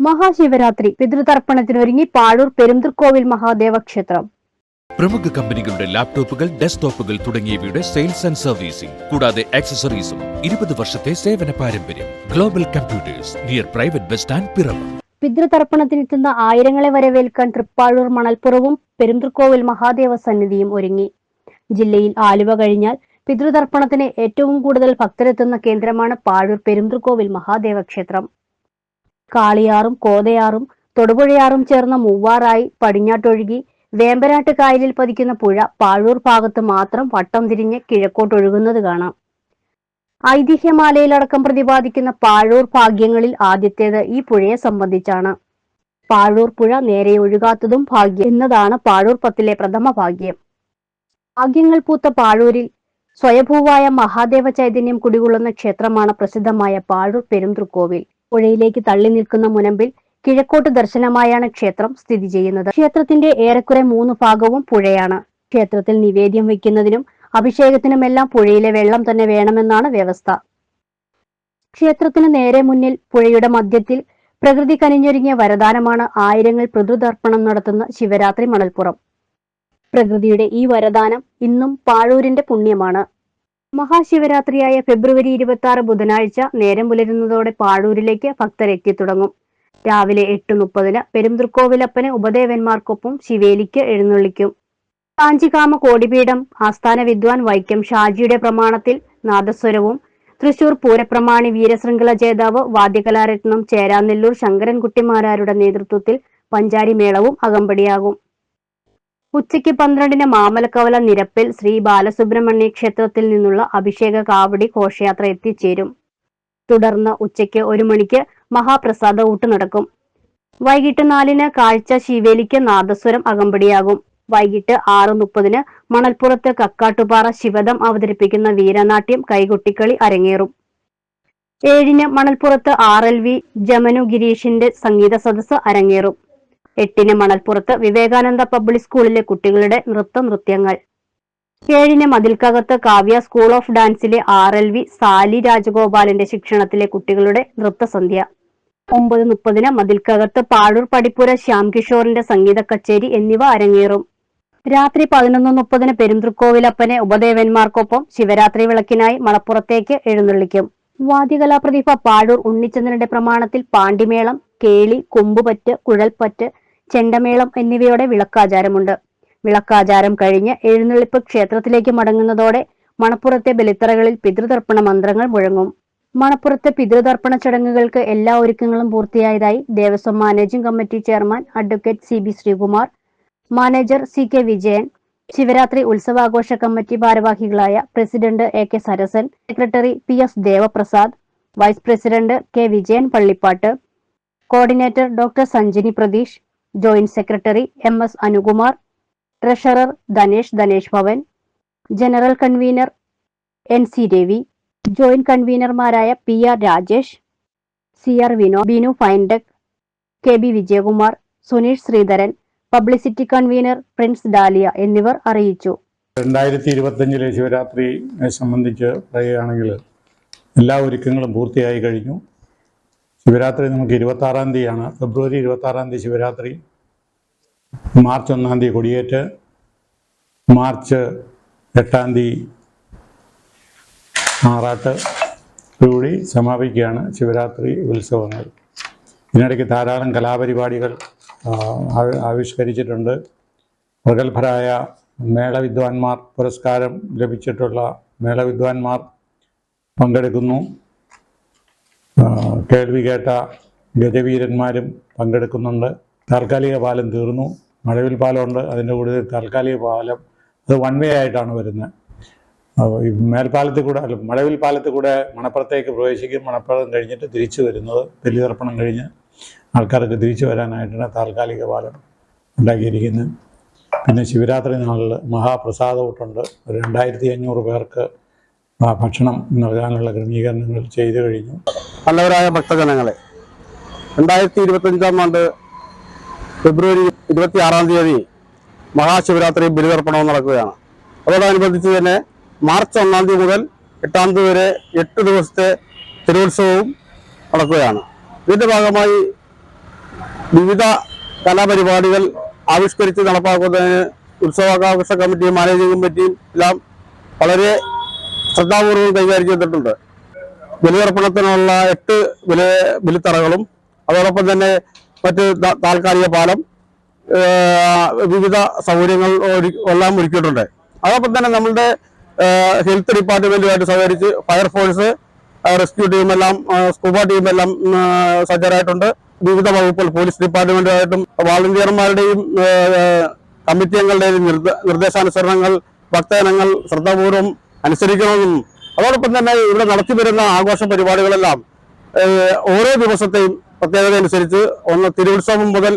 മഹാശിവരാത്രി പിതൃതർപ്പണത്തിനൊരുങ്ങി പാഴൂർ പെരുന്തൃക്കോവിൽ മഹാദേവ ക്ഷേത്രം. പ്രമുഖ കമ്പനികളുടെ ലാപ്ടോപ്പുകൾ, ഡെസ്ക്ടോപ്പുകൾ തുടങ്ങിയവയുടെ സെയിൽസ് ആൻഡ് സർവീസിംഗ്, കൂടാതെ ആക്സസറീസും. 20 വർഷത്തെ സേവന പാരമ്പര്യം. Global computers, near private bus stand, Piravam. പിതൃതർപ്പണത്തിനെത്തുന്ന ആയിരങ്ങളെ വരവേൽക്കാൻ തൃപ്പാഴൂർ മണൽപ്പുറവും പെരുന്തൃക്കോവിൽ മഹാദേവ സന്നിധിയും ഒരുങ്ങി. ജില്ലയിൽ ആലുവ കഴിഞ്ഞാൽ പിതൃതർപ്പണത്തിന് ഏറ്റവും കൂടുതൽ ഭക്തരെത്തുന്ന കേന്ദ്രമാണ് പാഴൂർ പെരുന്തൃക്കോവിൽ മഹാദേവ ക്ഷേത്രം. കാളിയാറും കോതയാറും തൊടുപുഴയാറും ചേർന്ന മൂവാറായി പടിഞ്ഞാട്ടൊഴുകി വേമ്പനാട്ട് കായലിൽ പതിക്കുന്ന പുഴ പാഴൂർ ഭാഗത്ത് മാത്രം വട്ടം തിരിഞ്ഞ് കിഴക്കോട്ടൊഴുകുന്നത് കാണാം. ഐതിഹ്യമാലയിലടക്കം പ്രതിപാദിക്കുന്ന പാഴൂർ ഭാഗ്യങ്ങളിൽ ആദ്യത്തേത് ഈ പുഴയെ സംബന്ധിച്ചാണ്. പാഴൂർ പുഴ നേരെ ഒഴുകാത്തതും ഭാഗ്യം എന്നതാണ് പാഴൂർ പത്തിലെ പ്രഥമ ഭാഗ്യം. ഭാഗ്യങ്ങൾ പൂത്ത പാഴൂരിൽ സ്വയഭൂവായ മഹാദേവ ചൈതന്യം കുടികൊള്ളുന്ന ക്ഷേത്രമാണ് പ്രസിദ്ധമായ പാഴൂർ പെരുന്തൃക്കോവിൽ. പുഴയിലേക്ക് തള്ളി നിൽക്കുന്ന മുനമ്പിൽ കിഴക്കോട്ട് ദർശനമായാണ് ക്ഷേത്രം സ്ഥിതി ചെയ്യുന്നത്. ക്ഷേത്രത്തിന്റെ ഏറെക്കുറെ 3 ഭാഗവും പുഴയാണ്. ക്ഷേത്രത്തിൽ നിവേദ്യം വയ്ക്കുന്നതിനും അഭിഷേകത്തിനുമെല്ലാം പുഴയിലെ വെള്ളം തന്നെ വേണമെന്നാണ് വ്യവസ്ഥ. ക്ഷേത്രത്തിന് നേരെ മുന്നിൽ പുഴയുടെ മധ്യത്തിൽ പ്രകൃതി കനിഞ്ഞൊരുങ്ങിയ വരദാനമാണ് ആയിരങ്ങൾ പിതൃതർപ്പണം നടത്തുന്ന ശിവരാത്രി മണൽപ്പുറം. പ്രകൃതിയുടെ ഈ വരദാനം ഇന്നും പാഴൂരിന്റെ പുണ്യമാണ്. മഹാശിവരാത്രിയായ ഫെബ്രുവരി 26 ബുധനാഴ്ച നേരം പുലരുന്നതോടെ പാഴൂരിലേക്ക് ഭക്തരെത്തി തുടങ്ങും. രാവിലെ 8:30 പെരുന്തൃക്കോവിലപ്പനെ ഉപദേവന്മാർക്കൊപ്പം ശിവേലിക്ക് എഴുന്നള്ളിക്കും. കാഞ്ചികാമ കോടിപീഠം ആസ്ഥാന വിദ്വാൻ വൈക്കം ഷാജിയുടെ പ്രമാണത്തിൽ നാദസ്വരവും തൃശൂർ പൂരപ്രമാണി വീരശൃംഖല ജേതാവ് വാദ്യകലാരത്നം ചേരാനെല്ലൂർ ശങ്കരൻകുട്ടിമാരാരുടെ നേതൃത്വത്തിൽ പഞ്ചാരി മേളവും അകമ്പടിയാകും. ഉച്ചയ്ക്ക് 12 മാമലക്കവല നിരപ്പിൽ ശ്രീ ബാലസുബ്രഹ്മണ്യ ക്ഷേത്രത്തിൽ നിന്നുള്ള അഭിഷേക കാവടി ഘോഷയാത്ര എത്തിച്ചേരും. തുടർന്ന് ഉച്ചയ്ക്ക് 1 മണിക്ക് മഹാപ്രസാദ ഊട്ട് നടക്കും. വൈകിട്ട് 4 കാഴ്ച ശിവേലിക്ക് നാദസ്വരം അകമ്പടിയാകും. വൈകിട്ട് 6:30 മണൽപ്പുറത്ത് കക്കാട്ടുപാറ ശിവദം അവതരിപ്പിക്കുന്ന വീരനാട്യം കൈകൊട്ടിക്കളി അരങ്ങേറും. 7 മണൽപ്പുറത്ത് RLV ജമനു ഗിരീഷിന്റെ സംഗീത സദസ്സ് അരങ്ങേറും. 8 മണൽപ്പുറത്ത് വിവേകാനന്ദ പബ്ലിക് സ്കൂളിലെ കുട്ടികളുടെ നൃത്യങ്ങൾ. 7 മതിൽക്കകത്ത് കാവ്യ സ്കൂൾ ഓഫ് ഡാൻസിലെ RLV സാലി രാജഗോപാലിന്റെ ശിക്ഷണത്തിലെ കുട്ടികളുടെ നൃത്തസന്ധ്യ. 9:30 മതിൽക്കകത്ത് പാഴൂർ പടിപ്പുര ശ്യാം കിഷോറിന്റെ സംഗീത കച്ചേരി എന്നിവ അരങ്ങേറും. രാത്രി 11:30 പെരുന്തൃക്കോവിലപ്പനെ ഉപദേവന്മാർക്കൊപ്പം ശിവരാത്രി വിളക്കിനായി മണപ്പുറത്തേക്ക് എഴുന്നള്ളിക്കും. വാദ്യകലാപ്രതിഭ പാഴൂർ ഉണ്ണിച്ചന്ദ്രന്റെ പ്രമാണത്തിൽ പാണ്ടിമേളം, കേളി, കൊമ്പുപറ്റ്, കുഴൽപ്പറ്റ്, ചെണ്ടമേളം എന്നിവയോടെ വിളക്കാചാരമുണ്ട്. വിളക്കാചാരം കഴിഞ്ഞ് എഴുന്നള്ളിപ്പ് ക്ഷേത്രത്തിലേക്ക് മടങ്ങുന്നതോടെ മണപ്പുറത്തെ ബലിത്തറകളിൽ പിതൃതർപ്പണ മന്ത്രങ്ങൾ മുഴങ്ങും. മണപ്പുറത്തെ പിതൃതർപ്പണ ചടങ്ങുകൾക്ക് എല്ലാ ഒരുക്കങ്ങളും പൂർത്തിയായതായി Devaswom managing committee chairman advocate CB Sreekumar, manager CK Vijayan, Shivaratri ഉത്സവാഘോഷ കമ്മിറ്റി ഭാരവാഹികളായ president AK Sarasan, secretary PS Devaprasad, vice president K Vijayan Pallippattu, coordinator doctor Sanjini Pratheesh, joint secretary MS Anukumar, treasurer Dhanesh Bhavan, general convener NC Ravi, joint കൺവീനർമാരായ PR Rajesh, CR Binu Fintech, KB Vijayakumar, Suneesh Sreedharan, publicity convener Prince Dalia എന്നിവർ അറിയിച്ചു. 2025 ശിവരാത്രിയെ സംബന്ധിച്ച് പറയുകയാണെങ്കിൽ എല്ലാ ഒരുക്കങ്ങളും പൂർത്തിയായി കഴിഞ്ഞു. ശിവരാത്രി നമുക്ക് 26-ാം തീയതിയാണ്. ഫെബ്രുവരി 26-ാം തീയതി ശിവരാത്രി. മാർച്ച് 1-ാം തീയതി കൊടിയേറ്റ്. മാർച്ച് 8-ാം തീയതി ആറാട്ട് കൂടി സമാപിക്കുകയാണ് ശിവരാത്രി ഉത്സവങ്ങൾ. ഇതിനിടയ്ക്ക് ധാരാളം കലാപരിപാടികൾ ആവിഷ്കരിച്ചിട്ടുണ്ട്. പ്രഗത്ഭരായ മേളവിദ്വാൻമാർ, പുരസ്കാരം ലഭിച്ചിട്ടുള്ള മേളവിദ്വാൻമാർ പങ്കെടുക്കുന്നു. കേൾവി കേട്ട ഗജവീരന്മാരും പങ്കെടുക്കുന്നുണ്ട്. താൽക്കാലിക പാലം തീർന്നു. മഴവിൽ പാലമുണ്ട്. അതിൻ്റെ കൂടെ താൽക്കാലിക പാലം അത് 1 വേ ആയിട്ടാണ് വരുന്നത്. ഈ മേൽപ്പാലത്തിൽ കൂടെ മഴവിൽ പാലത്തിൽ കൂടെ മണപ്പുറത്തേക്ക് പ്രവേശിക്കും. മണപ്പുറം കഴിഞ്ഞിട്ട് തിരിച്ചു വരുന്നത് ബലിതർപ്പണം കഴിഞ്ഞ് ആൾക്കാർക്ക് തിരിച്ചു വരാനായിട്ടാണ് താൽക്കാലിക പാലം ഉണ്ടാക്കിയിരിക്കുന്നത്. പിന്നെ ശിവരാത്രി നാളിൽ മഹാപ്രസാദ ഊട്ടുണ്ട്. 2500 പേർക്ക് ഭക്ഷണം നൽകാനുള്ള ക്രമീകരണങ്ങൾ ചെയ്തു കഴിഞ്ഞു. നല്ലവരായ ഭക്തജനങ്ങളെ, 2025 ആണ്ട് ഫെബ്രുവരി 26-ാം തീയതി മഹാശിവരാത്രി ബലിതർപ്പണവും നടക്കുകയാണ്. അതോടനുബന്ധിച്ച് തന്നെ മാർച്ച് 1-ാം തീയതി മുതൽ 8-ാം തീയതി വരെ 8 ദിവസത്തെ തിരുവുത്സവവും നടക്കുകയാണ്. ഇതിൻ്റെ ഭാഗമായി വിവിധ കലാപരിപാടികൾ ആവിഷ്കരിച്ച് നടപ്പാക്കുന്നതിന് ഉത്സവാഘോഷ കമ്മിറ്റിയും മാനേജിംഗ് കമ്മിറ്റിയും എല്ലാം വളരെ ശ്രദ്ധാപൂർവ്വം കൈകാര്യം ചെയ്തിട്ടുണ്ട്. ബലിതർപ്പണത്തിനുള്ള 8 ബലിത്തറകളും അതോടൊപ്പം തന്നെ മറ്റ് താൽക്കാലിക പാലം, വിവിധ സൗകര്യങ്ങൾ എല്ലാം ഒരുക്കിയിട്ടുണ്ട്. അതോടൊപ്പം തന്നെ നമ്മളുടെ ഹെൽത്ത് ഡിപ്പാർട്ട്മെന്റുമായിട്ട് സഹകരിച്ച് ഫയർഫോഴ്സ്, റെസ്ക്യൂ ടീമെല്ലാം, സ്കൂബ ടീമെല്ലാം സജ്ജരായിട്ടുണ്ട്. വിവിധ വകുപ്പുകൾ, പോലീസ് ഡിപ്പാർട്ട്മെന്റുമായിട്ടും വാളണ്ടിയർമാരുടെയും കമ്മിറ്റി അംഗങ്ങളുടെയും നിർദ്ദേശാനുസരണങ്ങൾ ഭക്തജനങ്ങൾ ശ്രദ്ധാപൂർവം അനുസരിക്കണമെന്നും അതോടൊപ്പം തന്നെ ഇവിടെ നടത്തിവരുന്ന ആഘോഷ പരിപാടികളെല്ലാം ഓരോ ദിവസത്തെയും പ്രത്യേകത അനുസരിച്ച് തിരുവുത്സവം മുതൽ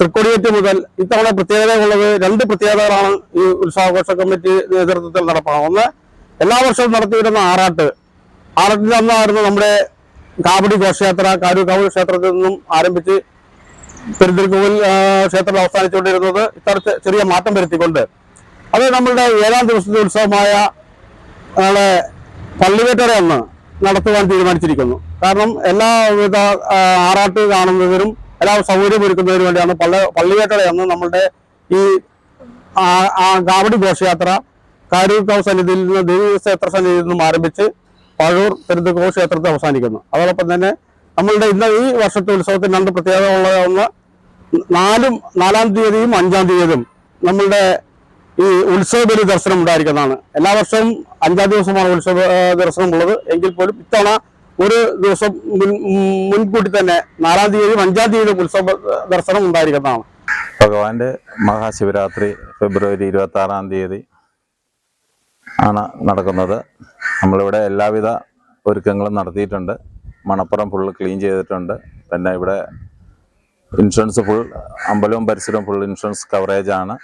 തൃക്കൊടിയേറ്റ് മുതൽ ഇത്തവണ പ്രത്യേകതയുള്ളത് 2 പ്രത്യേകതകളാണ് ഈ ഉത്സവാഘോഷ കമ്മിറ്റി നേതൃത്വത്തിൽ നടപ്പാണ്. ഒന്ന്, എല്ലാ വർഷവും നടത്തിവരുന്ന ആറാട്ടിന്റെ അന്നായിരുന്നു നമ്മുടെ കാവടി ഘോഷയാത്ര കാരൂർക്കാവ് ക്ഷേത്രത്തിൽ നിന്നും ആരംഭിച്ച് പെരുന്തൽക്കോവിൽ ക്ഷേത്രത്തിൽ അവസാനിച്ചുകൊണ്ടിരുന്നത്. ഇത്തരത്തിൽ ചെറിയ മാറ്റം വരുത്തിക്കൊണ്ട് അത് നമ്മളുടെ 7ാം ദിവസത്തെ ഉത്സവമായ നാളെ പള്ളിവേട്ടര അന്ന് നടത്തുവാൻ തീരുമാനിച്ചിരിക്കുന്നു. കാരണം എല്ലാവിധ ആറാട്ട് കാണുന്നതിനും എല്ലാ സൗകര്യം ഒരുക്കുന്നതിന് വേണ്ടിയാണ് പള്ളിവേട്ടര അന്ന് നമ്മളുടെ ഈ കാവടി ഘോഷയാത്ര കാരൂർക്കാവ് സന്നിധിയിൽ നിന്ന് ദേവീക്ഷേത്ര സന്നിധിയിൽ നിന്നും ആരംഭിച്ച് പഴൂർ പെരുന്തൽക്കോവ് ക്ഷേത്രത്തിൽ അവസാനിക്കുന്നു. അതോടൊപ്പം തന്നെ നമ്മളുടെ ഈ വർഷത്തെ ഉത്സവത്തിന് 2 പ്രത്യേകത ഉള്ള 4-ാം തീയതിയും 5-ാം തീയതിയും നമ്മളുടെ ഈ ഉത്സവ ബലി ദർശനം ഉണ്ടായിരിക്കുന്നതാണ്. എല്ലാ വർഷവും 5-ാം ദിവസമാണ് ഉത്സവ ദർശനം ഉള്ളത്. എങ്കിൽ പോലും ഇത്തവണ ഒരു ദിവസം മുൻകൂട്ടി തന്നെ 4-ാം തീയതിയും 5-ാം തീയതിയും ഉത്സവ ദർശനം ഉണ്ടായിരിക്കുന്നതാണ്. ഭഗവാന്റെ മഹാശിവരാത്രി ഫെബ്രുവരി 26-ാം തീയതി ആണ് നടക്കുന്നത്. നമ്മളിവിടെ എല്ലാവിധ ഒരുക്കങ്ങളും നടത്തിയിട്ടുണ്ട്. മണപ്പുറം ഫുള്ള് ക്ലീൻ ചെയ്തിട്ടുണ്ട്. പിന്നെ ഇവിടെ ഇൻഷുറൻസ് അമ്പലവും പരിസരവും ഫുൾ ഇൻഷുറൻസ് കവറേജ് ആണ്.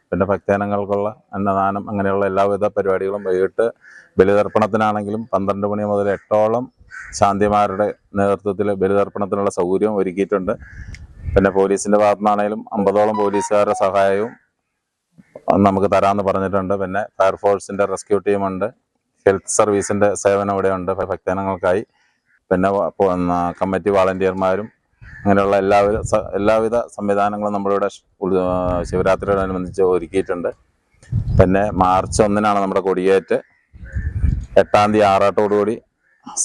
പിന്നെ ഭക്തജനങ്ങൾക്കുള്ള അന്നദാനം അങ്ങനെയുള്ള എല്ലാവിധ പരിപാടികളും വൈകിട്ട് ബലിതർപ്പണത്തിനാണെങ്കിലും 12 മണി മുതൽ 8ഓളം ശാന്തിമാരുടെ നേതൃത്വത്തിൽ ബലിതർപ്പണത്തിനുള്ള സൗകര്യവും ഒരുക്കിയിട്ടുണ്ട്. പിന്നെ പോലീസിൻ്റെ ഭാഗത്തുനിന്നാണെങ്കിലും 50ഓളം പോലീസുകാരുടെ സഹായവും നമുക്ക് തരാമെന്ന് പറഞ്ഞിട്ടുണ്ട്. പിന്നെ ഫയർഫോഴ്സിൻ്റെ റെസ്ക്യൂ ടീമുണ്ട്, ഹെൽത്ത് സർവീസിൻ്റെ സേവനം ഇവിടെയുണ്ട് ഭക്തജനങ്ങൾക്കായി. പിന്നെ കമ്മിറ്റി വാളണ്ടിയർമാരും അങ്ങനെയുള്ള എല്ലാവിധ സംവിധാനങ്ങളും നമ്മളിവിടെ ശിവരാത്രിയോടനുബന്ധിച്ച് ഒരുക്കിയിട്ടുണ്ട്. പിന്നെ മാർച്ച് 1-നാണ് നമ്മുടെ കൊടിയേറ്റ്. 8-ാം തീയതി ആറാട്ടോടുകൂടി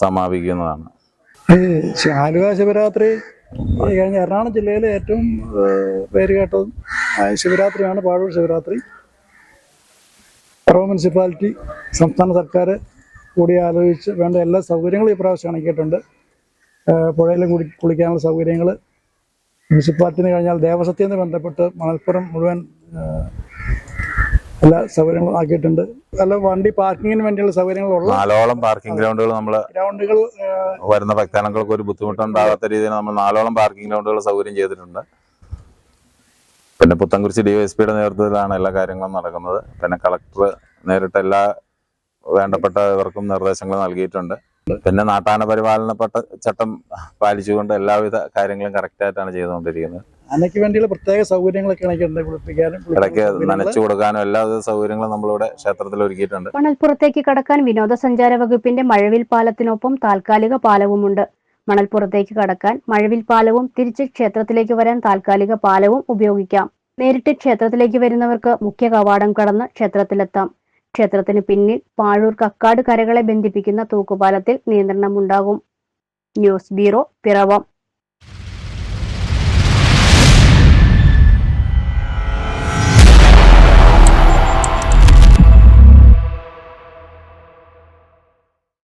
സമാപിക്കുന്നതാണ്. ആലുവ ശിവരാത്രി കഴിഞ്ഞ എറണാകുളം ജില്ലയിലെ ഏറ്റവും പേര് കേട്ടതും ശിവരാത്രിയാണ് പാഴൂർ ശിവരാത്രി. പറവൂർ മുനിസിപ്പാലിറ്റി, സംസ്ഥാന സർക്കാർ കൂടി ആലോചിച്ച് വേണ്ട എല്ലാ സൗകര്യങ്ങളും ഈ പ്രാവശ്യം ഇണക്കിയിട്ടുണ്ട്. പുഴയിൽ കുളിക്കാനുള്ള സൗകര്യങ്ങൾ മുനിസിപ്പാലിറ്റിന് കഴിഞ്ഞാൽ ദേവസ്വത്തിന് ബന്ധപ്പെട്ട് മണൽപ്പുറം മുഴുവൻ എല്ലാ സൗകര്യങ്ങളും ആക്കിയിട്ടുണ്ട്. അല്ല, വണ്ടി പാർക്കിങ്ങിന് വേണ്ടിയുള്ള സൗകര്യങ്ങളുള്ള 4ഓളം പാർക്കിംഗ് ഗ്രൗണ്ടുകൾ വരുന്ന ഭക്തജനങ്ങൾക്ക് ഒരു ബുദ്ധിമുട്ടുണ്ടാകാത്ത രീതിയിൽ നമ്മൾ 4ഓളം പാർക്കിംഗ് ഗ്രൗണ്ടുകൾ സൗകര്യം ചെയ്തിട്ടുണ്ട്. പിന്നെ പുത്തൻകുരിശ് DYSPയുടെ നേതൃത്വത്തിലാണ് എല്ലാ കാര്യങ്ങളും നടക്കുന്നത്. പിന്നെ കളക്ടർ നേരിട്ട് എല്ലാ വേണ്ടപ്പെട്ടവർക്കും നിർദ്ദേശങ്ങൾ നൽകിയിട്ടുണ്ട്. പിന്നെ നാട്ടാന പരിപാലന ചട്ടം പാലിച്ചുകൊണ്ട് എല്ലാവിധ കാര്യങ്ങളും കറക്റ്റായിട്ടാണ് ചെയ്തുകൊണ്ടിരിക്കുന്നത്. ആനയ്ക്ക് വേണ്ടിയുള്ള പ്രത്യേക സൗകര്യങ്ങളൊക്കെ കുളിപ്പിക്കാനും ഇടയ്ക്ക് നനച്ചു കൊടുക്കാനും എല്ലാവിധ സൗകര്യങ്ങളും നമ്മളിവിടെ ക്ഷേത്രത്തിൽ ഒരുക്കിയിട്ടുണ്ട്. മണൽപ്പുറത്തേക്ക് കടക്കാൻ വിനോദസഞ്ചാര വകുപ്പിന്റെ മഴവിൽ പാലത്തിനൊപ്പം താൽക്കാലിക പാലവുമുണ്ട്. മണൽപ്പുറത്തേക്ക് കടക്കാൻ മഴവിൽ പാലവും തിരിച്ച് ക്ഷേത്രത്തിലേക്ക് വരാൻ താൽക്കാലിക പാലവും ഉപയോഗിക്കാം. നേരിട്ട് ക്ഷേത്രത്തിലേക്ക് വരുന്നവർക്ക് മുഖ്യ കവാടം കടന്ന് ക്ഷേത്രത്തിലെത്താം. ക്ഷേത്രത്തിന് പിന്നിൽ പാഴൂർ കക്കാട് കരകളെ ബന്ധിപ്പിക്കുന്ന തൂക്കുപാലത്തിൽ നിയന്ത്രണമുണ്ടാകും. News bureau, Piravom.